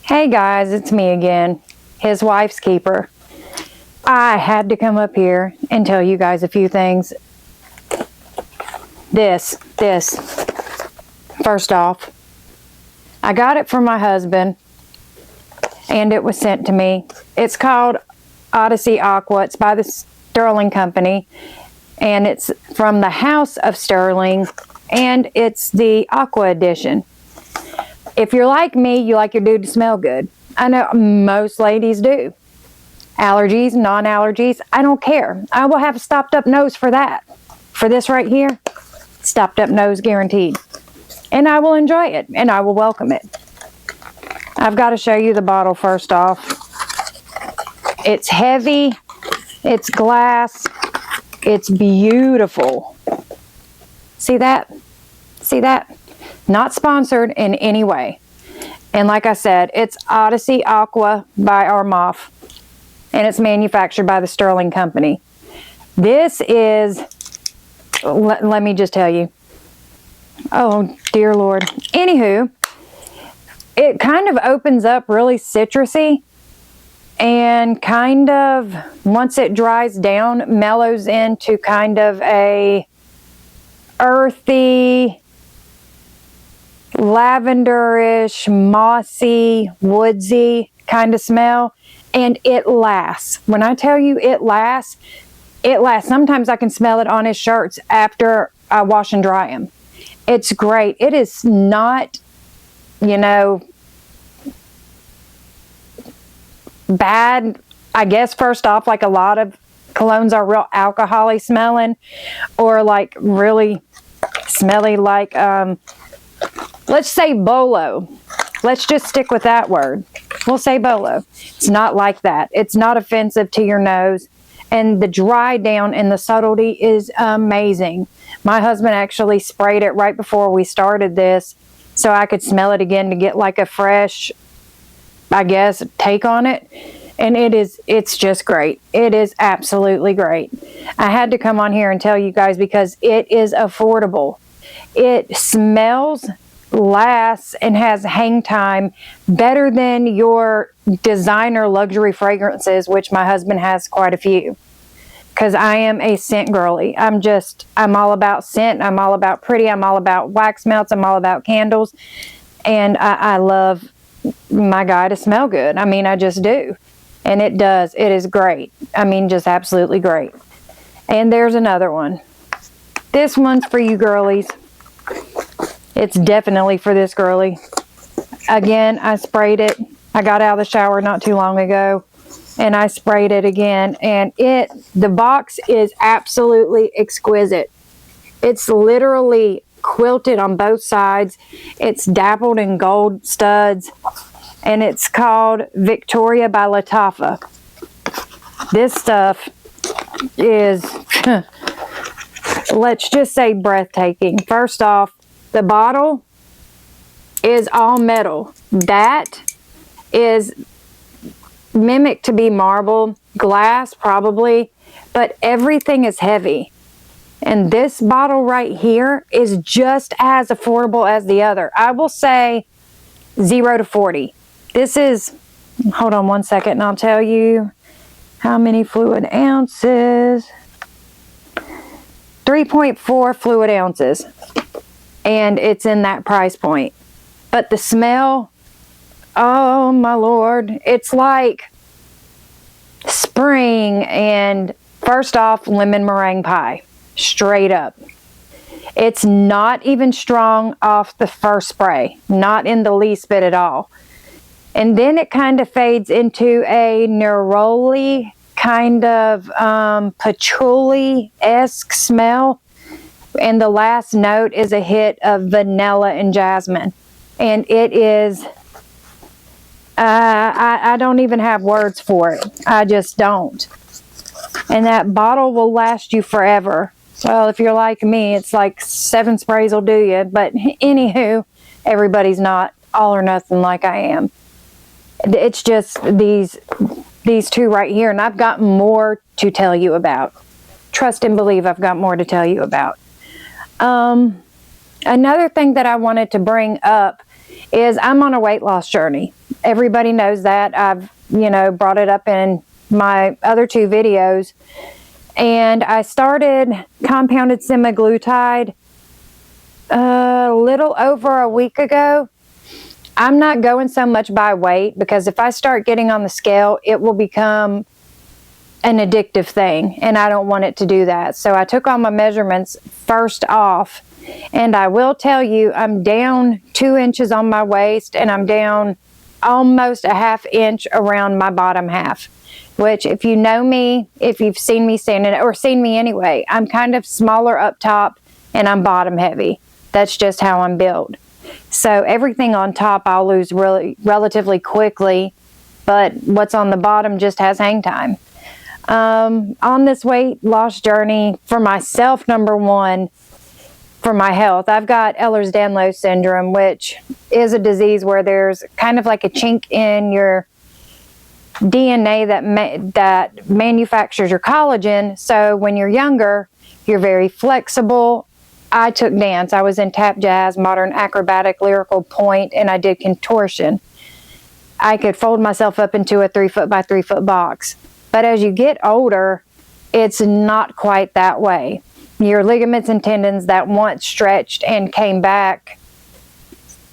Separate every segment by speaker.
Speaker 1: Hey guys, it's me again, his wife's keeper. I had to come up here and tell you guys a few things. This, first off, I got it from my husband and it was sent to me. It's called Odyssey Aqua. It's by the Sterling Company and it's from the House of Sterling and it's the Aqua Edition. If you're like me, you like your dude to smell good. I know most ladies do. Allergies, non-allergies, I don't care. I will have a stopped up nose for that. For this right here, stopped up nose guaranteed. And I will enjoy it and I will welcome it. I've got to show you the bottle first off. It's heavy, it's glass, it's beautiful. See that? See that? Not sponsored in any way. And like I said, it's Odyssey Aqua by Armaf. And it's manufactured by the Sterling Company. This is, let me just tell you. Oh, dear Lord. Anywho, it kind of opens up really citrusy. And kind of, once it dries down, mellows into kind of a earthy, lavenderish, mossy, woodsy kind of smell. And it lasts. When I tell you it lasts, it lasts. Sometimes I can smell it on his shirts after I wash and dry them. It's great. It is not, you know, bad. I guess first off, like a lot of colognes are real alcohol-y smelling or like really smelly like, let's say Bolo. Let's just stick with that word. We'll say Bolo. It's not like that. It's not offensive to your nose. And the dry down and the subtlety is amazing. My husband actually sprayed it right before we started this so I could smell it again to get like a fresh, I guess, take on it. And it's just great. It is absolutely great. I had to come on here and tell you guys because it is affordable. It smells, lasts, and has hang time better than your designer luxury fragrances, which my husband has quite a few. Because I am a scent girly. I'm all about scent. I'm all about pretty. I'm all about wax melts. I'm all about candles. And I love my guy to smell good. I mean, I just do. And it does. It is great. I mean, just absolutely great. And there's another one. This one's for you girlies. It's definitely for this girly. Again, I sprayed it. I got out of the shower not too long ago. And I sprayed it again. And the box is absolutely exquisite. It's literally quilted on both sides. It's dappled in gold studs. And it's called Victoria by Lattafa. This stuff is, let's just say, breathtaking. First off, the bottle is all metal. That is mimicked to be marble, glass probably, but everything is heavy. And this bottle right here is just as affordable as the other. I will say 0 to 40. This is, hold on one second and I'll tell you how many fluid ounces. 3.4 fluid ounces. And it's in that price point. But the smell, oh my Lord, it's like spring and first off, lemon meringue pie, straight up. It's not even strong off the first spray, not in the least bit at all. And then it kind of fades into a neroli, kind of patchouli-esque smell. And the last note is a hit of vanilla and jasmine. And it is, I don't even have words for it. I just don't. And that bottle will last you forever. Well, if you're like me, it's like 7 sprays will do you. But anywho, everybody's not all or nothing like I am. It's just these two right here. And I've got more to tell you about. Trust and believe I've got more to tell you about. Another thing that I wanted to bring up is I'm on a weight loss journey. Everybody knows that. I've, brought it up in my other 2 videos. And I started compounded semaglutide a little over a week ago. I'm not going so much by weight, because if I start getting on the scale, it will become an addictive thing, and I don't want it to do that. So I took all my measurements first off, and I will tell you, I'm down 2 inches on my waist, and I'm down almost a ½ inch around my bottom half, which, if you know me, if you've seen me standing, or seen me anyway, I'm kind of smaller up top and I'm bottom heavy. That's just how I'm built. So everything on top I'll lose relatively quickly, but what's on the bottom just has hang time. On this weight loss journey for myself, number one, for my health, I've got Ehlers-Danlos syndrome, which is a disease where there's kind of like a chink in your DNA that manufactures your collagen. So when you're younger, you're very flexible. I took dance. I was in tap, jazz, modern, acrobatic, lyrical, point, and I did contortion. I could fold myself up into a 3-foot by 3-foot box. But as you get older, it's not quite that way. Your ligaments and tendons that once stretched and came back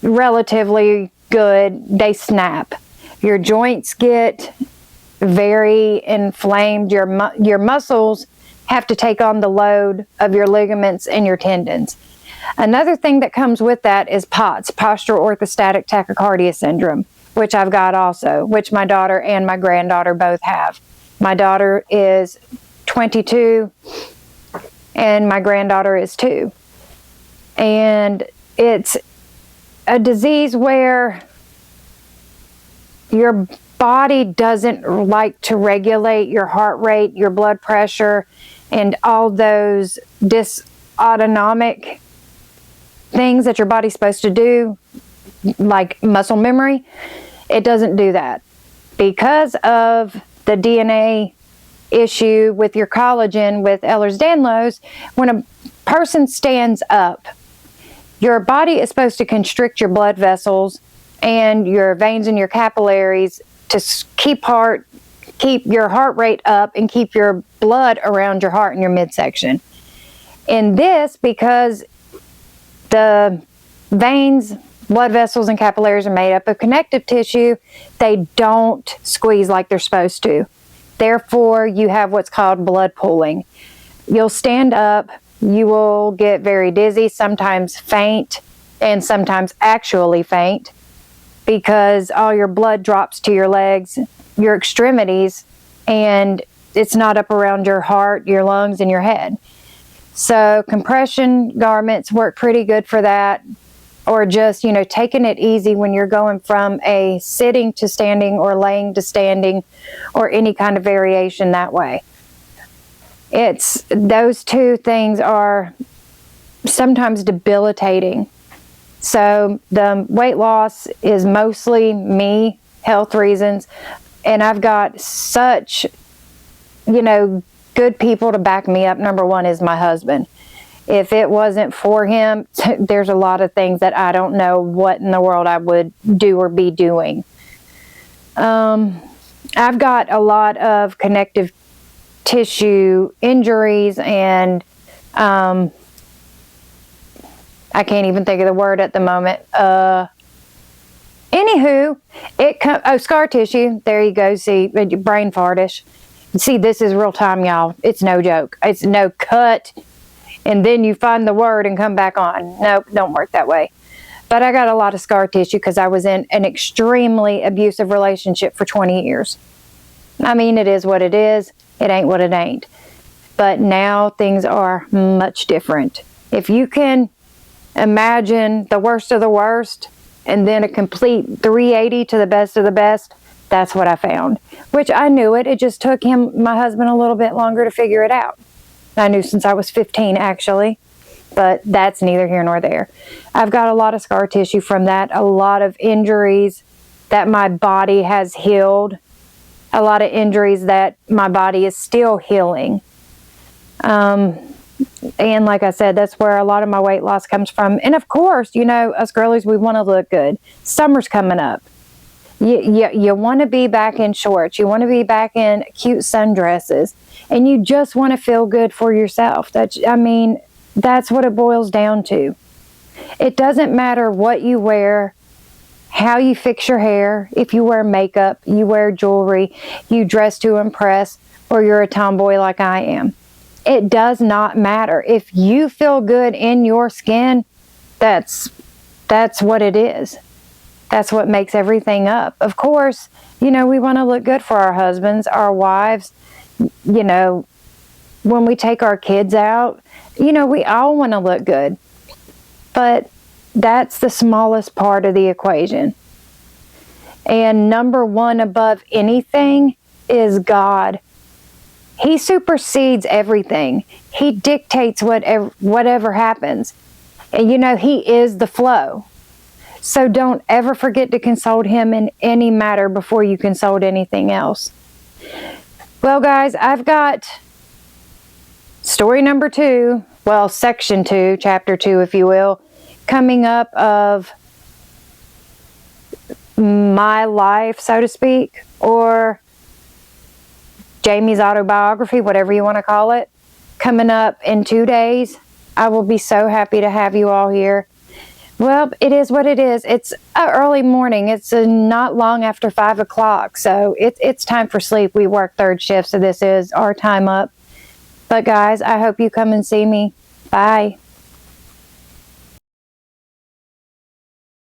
Speaker 1: relatively good, they snap. Your joints get very inflamed. Your muscles have to take on the load of your ligaments and your tendons. Another thing that comes with that is POTS, postural orthostatic tachycardia syndrome, which I've got also, which my daughter and my granddaughter both have. My daughter is 22 and my granddaughter is 2. And it's a disease where your body doesn't like to regulate your heart rate, your blood pressure, and all those dysautonomic things that your body's supposed to do, like muscle memory. It doesn't do that. Because of the DNA issue with your collagen with Ehlers-Danlos, when a person stands up, your body is supposed to constrict your blood vessels and your veins and your capillaries to keep your heart rate up and keep your blood around your heart and your midsection. And this, because the veins, blood vessels, and capillaries are made up of connective tissue, they don't squeeze like they're supposed to. Therefore, you have what's called blood pooling. You'll stand up, you will get very dizzy, sometimes faint, and sometimes actually faint, because all your blood drops to your legs, your extremities, and it's not up around your heart, your lungs, and your head. So compression garments work pretty good for that, or just, taking it easy when you're going from a sitting to standing or laying to standing, or any kind of variation that way. It's those 2 things are sometimes debilitating. So the weight loss is mostly me, health reasons, and I've got such, good people to back me up. Number one is my husband. If it wasn't for him, there's a lot of things that I don't know what in the world I would do or be doing. I've got a lot of connective tissue injuries, and I can't even think of the word at the moment. Anywho, scar tissue. There you go. See, brain fartish. See, this is real time, y'all. It's no joke. It's no cut, and then you find the word and come back on. Nope, don't work that way. But I got a lot of scar tissue because I was in an extremely abusive relationship for 20 years. I mean, it is what it is. It ain't what it ain't. But now things are much different. If you can imagine the worst of the worst and then a complete 380 to the best of the best, that's what I found. Which I knew it. It just took my husband, a little bit longer to figure it out. I knew since I was 15, actually. But that's neither here nor there. I've got a lot of scar tissue from that, a lot of injuries that my body has healed, a lot of injuries that my body is still healing. And like I said, that's where a lot of my weight loss comes from. And of course, you know, us girlies, we want to look good. Summer's coming up. You want to be back in shorts. You want to be back in cute sundresses. And you just want to feel good for yourself. That's what it boils down to. It doesn't matter what you wear, how you fix your hair, if you wear makeup, you wear jewelry, you dress to impress, or you're a tomboy like I am. It does not matter. If you feel good in your skin, that's what it is. That's what makes everything up. Of course, you know, we want to look good for our husbands, our wives. You know, when we take our kids out, you know, we all want to look good. But that's the smallest part of the equation. And number one above anything is God. He supersedes everything. He dictates whatever happens. And you know, He is the flow. So don't ever forget to consult Him in any matter before you consult anything else. Well, guys, I've got story number 2, well, section 2, chapter 2, if you will, coming up of my life, so to speak, or Jamie's autobiography, whatever you want to call it, coming up in 2 days. I will be so happy to have you all here. Well, it is what it is. It's early morning. It's not long after 5 o'clock, so it's time for sleep. We work third shift, so this is our time up. But guys, I hope you come and see me. Bye.